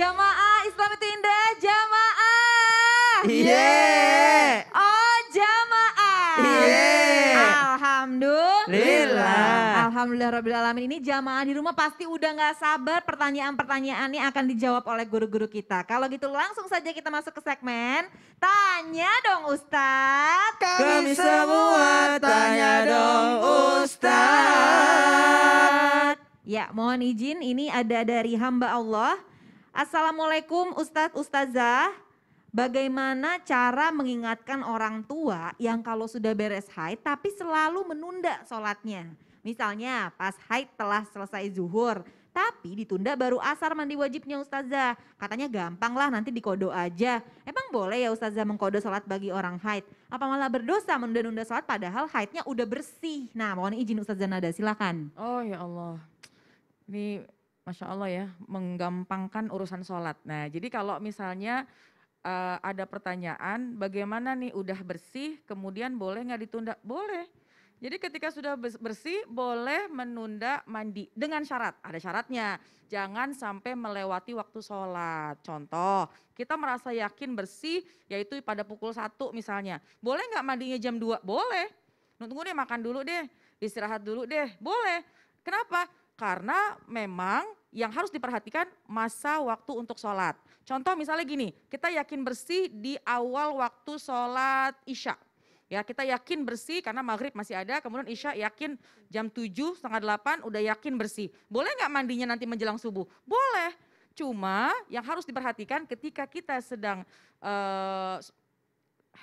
jamaah Islam itu indah, jamaah. Yeah. Oh jamaah. Yeah. Alhamdulillah. Alhamdulillahirrabbilalamin. Ini jamaah di rumah pasti udah gak sabar pertanyaan-pertanyaannya akan dijawab oleh guru-guru kita. Kalau gitu langsung saja kita masuk ke segmen Tanya Dong Ustadz. Kami semua tanya dong Ustadz. Ya mohon izin ini ada dari hamba Allah. Assalamualaikum Ustadz Ustazah. Bagaimana cara mengingatkan orang tua yang kalau sudah beres haid tapi selalu menunda sholatnya. Misalnya pas haid telah selesai zuhur tapi ditunda baru asar mandi wajibnya Ustazah. Katanya gampang lah nanti dikodo aja. Emang boleh ya Ustazah mengkodo sholat bagi orang haid? Apa malah berdosa menunda-nunda sholat padahal haidnya udah bersih? Nah mohon izin Ustazah Nada silakan. Oh ya Allah, ini Masya Allah ya menggampangkan urusan sholat. Nah jadi kalau misalnya ada pertanyaan bagaimana nih udah bersih kemudian boleh nggak ditunda? Boleh. Jadi ketika sudah bersih boleh menunda mandi dengan syarat, ada syaratnya. Jangan sampai melewati waktu sholat. Contoh, kita merasa yakin bersih yaitu pada pukul 1 misalnya. Boleh nggak mandinya jam 2? Boleh. Tunggu deh makan dulu deh, istirahat dulu deh, boleh. Kenapa? Karena memang yang harus diperhatikan masa waktu untuk sholat. Contoh misalnya gini, kita yakin bersih di awal waktu sholat isya. Ya kita yakin bersih karena maghrib masih ada, kemudian isya yakin jam 7, setengah 8 udah yakin bersih. Boleh nggak mandinya nanti menjelang subuh? Boleh. Cuma yang harus diperhatikan ketika kita sedang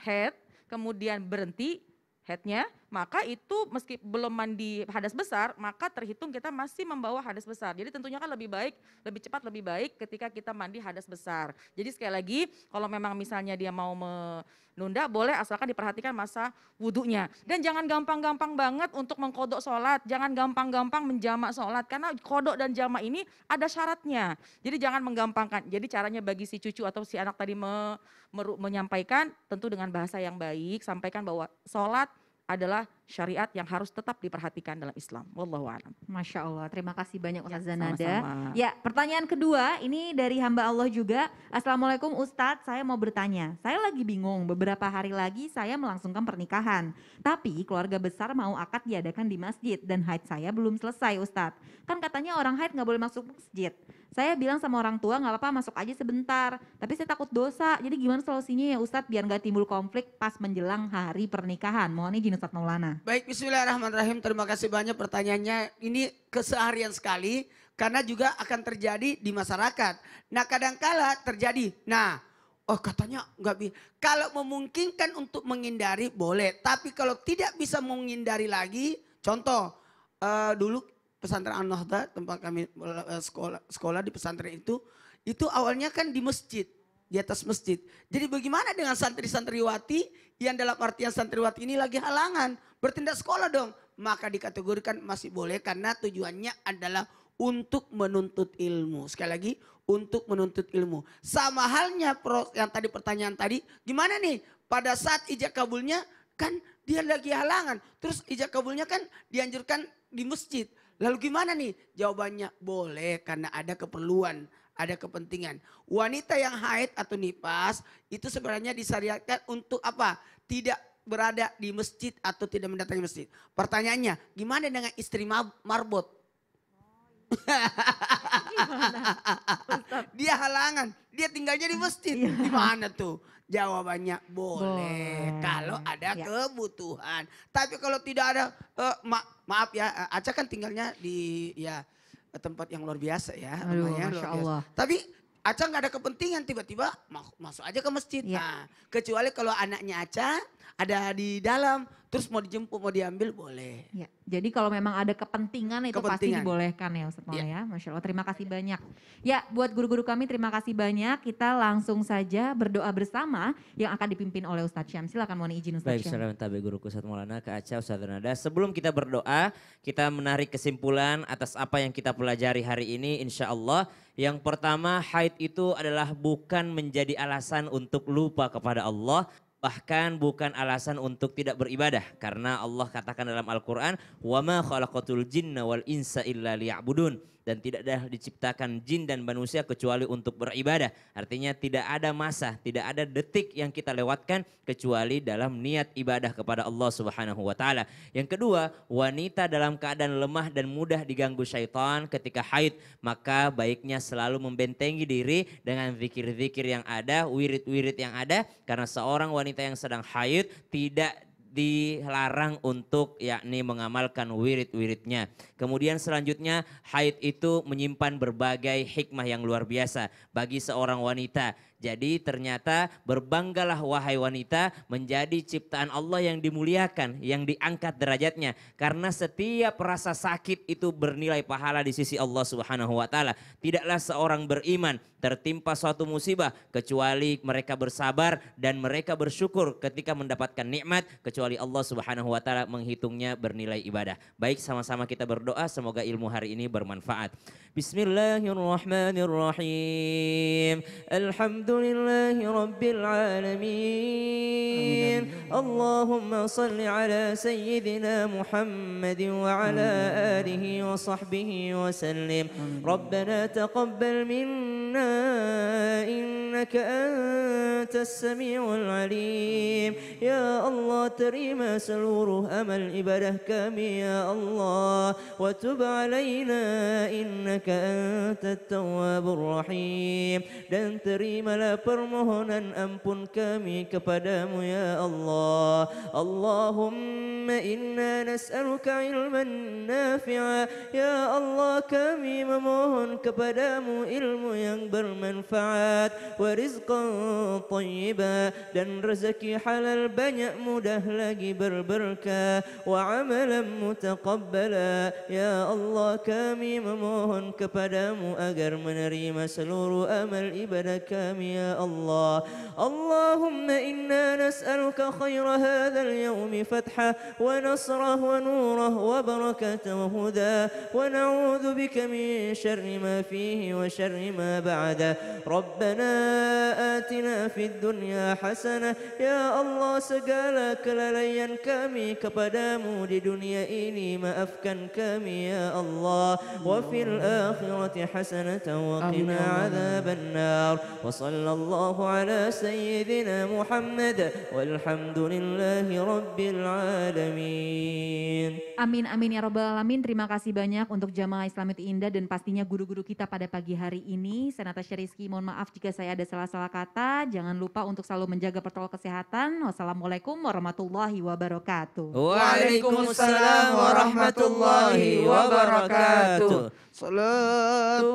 haid, kemudian berhenti haidnya, maka itu meski belum mandi hadas besar, maka terhitung kita masih membawa hadas besar. Jadi tentunya kan lebih baik, lebih cepat, lebih baik ketika kita mandi hadas besar. Jadi sekali lagi, kalau memang misalnya dia mau menunda, boleh asalkan diperhatikan masa wudhunya. Dan jangan gampang-gampang banget untuk mengkodok sholat, jangan gampang-gampang menjamak sholat, karena kodok dan jamak ini ada syaratnya. Jadi jangan menggampangkan. Jadi caranya bagi si cucu atau si anak tadi menyampaikan, tentu dengan bahasa yang baik, sampaikan bahwa sholat adalah syariat yang harus tetap diperhatikan dalam Islam. Wallahu a'lam. Masya Allah, terima kasih banyak Ustazah Nada. Sama-sama. Ya, pertanyaan kedua ini dari hamba Allah juga. Assalamualaikum Ustadz, saya mau bertanya. Saya lagi bingung, beberapa hari lagi saya melangsungkan pernikahan. Tapi keluarga besar mau akad diadakan di masjid dan haid saya belum selesai Ustadz. Kan katanya orang haid gak boleh masuk masjid. Saya bilang sama orang tua gak apa-apa masuk aja sebentar. Tapi saya takut dosa, jadi gimana solusinya ya Ustadz biar gak timbul konflik pas menjelang hari pernikahan. Mohon izin Ustadz Maulana. Baik, bismillahirrahmanirrahim. Terima kasih banyak pertanyaannya. Ini keseharian sekali karena juga akan terjadi di masyarakat. Nah kadangkala terjadi, katanya nggak bisa. Kalau memungkinkan untuk menghindari boleh. Tapi kalau tidak bisa menghindari lagi, contoh dulu pesantren An-Nahda tempat kami sekolah di pesantren itu awalnya kan di masjid. Di atas masjid. Jadi bagaimana dengan santri-santriwati yang dalam artian santriwati ini lagi halangan bertindak sekolah dong. Maka dikategorikan masih boleh karena tujuannya adalah untuk menuntut ilmu. Sekali lagi untuk menuntut ilmu. Sama halnya yang tadi pertanyaan tadi gimana nih pada saat ijab kabulnya kan dia lagi halangan. Terus ijab kabulnya kan dianjurkan di masjid. Lalu gimana nih? Jawabannya boleh karena ada keperluan. Ada kepentingan. Wanita yang haid atau nifas itu sebenarnya disyariatkan untuk apa? Tidak berada di masjid atau tidak mendatangi masjid. Pertanyaannya, gimana dengan istri marbot? Dia halangan, dia tinggalnya di masjid. Gimana tuh? Jawabannya boleh kalau ada kebutuhan. Tapi kalau tidak ada, maaf ya, Aca kan tinggalnya di tempat yang luar biasa ya. Aduh, Masya Allah. Tapi Aca nggak ada kepentingan tiba-tiba masuk aja ke masjid. Nah, kecuali kalau anaknya Aca ada di dalam, terus mau dijemput, mau diambil boleh. Ya, jadi kalau memang ada kepentingan itu pasti dibolehkan ya Ustadz Maulana ya. Masya Allah, terima kasih banyak. Ya, buat guru-guru kami terima kasih banyak. Kita langsung saja berdoa bersama yang akan dipimpin oleh Ustadz Syam. Silakan mohon izin Ustadz Syam. Baik, salam tabi guruku Ustadz Maulana ke Aca Ustadz Nada. Sebelum kita berdoa, kita menarik kesimpulan atas apa yang kita pelajari hari ini insya Allah. Yang pertama, haid itu adalah bukan menjadi alasan untuk lupa kepada Allah. Bahkan bukan alasan untuk tidak beribadah. Karena Allah katakan dalam Al-Quran, وَمَا خَلَقَتُ الْجِنَّ وَالْإِنسَ إِلَّا لِيَعْبُدُونَ. dan tidak ada diciptakan jin dan manusia kecuali untuk beribadah. Artinya tidak ada masa, tidak ada detik yang kita lewatkan kecuali dalam niat ibadah kepada Allah Subhanahu wa taala. Yang kedua, wanita dalam keadaan lemah dan mudah diganggu syaitan ketika haid, maka baiknya selalu membentengi diri dengan zikir-zikir yang ada, wirid-wirid yang ada, karena seorang wanita yang sedang haid tidak dilarang untuk yakni mengamalkan wirid-wiridnya. Kemudian selanjutnya haid itu menyimpan berbagai hikmah yang luar biasa bagi seorang wanita. Jadi ternyata berbanggalah wahai wanita menjadi ciptaan Allah yang dimuliakan, yang diangkat derajatnya. Karena setiap rasa sakit itu bernilai pahala di sisi Allah Subhanahu wa taala. Tidaklah seorang beriman tertimpa suatu musibah kecuali mereka bersabar dan mereka bersyukur ketika mendapatkan nikmat, kecuali Allah Subhanahu wa taala menghitungnya bernilai ibadah. Baik, sama-sama kita berdoa semoga ilmu hari ini bermanfaat. Bismillahirrahmanirrahim. Alhamdulillahi rabbil alamin. Allahumma salli ala sayyidina Muhammad wa ala alihi wa sahbihi wa sallim. Rabbana taqabbal minna إنك أنت السميع العليم يا الله terima seluruh amal ibadah kami ya Allah wa tub alaina innaka antat tawwabur rahim dan terimalah permohonan ampun kami kepadamu ya Allah. Allahumma inna nas'aluka ilman nafi'a ya Allah, kami memohon kepadamu ilmu yang bermanfaat, wa rizqan thayyiba dan rezeki halal banyak mudah lagi berberkah, wa amalan mutaqabbala ya Allah, kami memohon kepadamu agar menerima seluruh amal ibadah kami ya Allah. Allahumma inna nas'aluka khaira hadzal yawmi fathah wa nasrah wa nurah wa barakatah wa huda wa na'udzu bika min syarri ma fihi wa syarri ma ba'da. Rabbana atina fid dunya hasanah ya Allah, segala kelalaian kami kepadamu di dunia ini maafkan kami ya Allah, wa fil akhirati hasanatan wa qina adzaban nar. Wa sallallahu ala sayyidina Muhammad walhamdulillahi rabbil alamin. Amin amin ya rabbal alamin. Terima kasih banyak untuk Jamaah Islamiyah Indah dan pastinya guru-guru kita pada pagi hari ini. Saya Natasha Rizky, mohon maaf jika saya ada salah-salah kata. Jangan lupa untuk selalu menjaga protokol kesehatan. Wassalamualaikum warahmatullahi wabarakatuh. Waalaikumsalam warahmatullahi wabarakatuh. Salatullah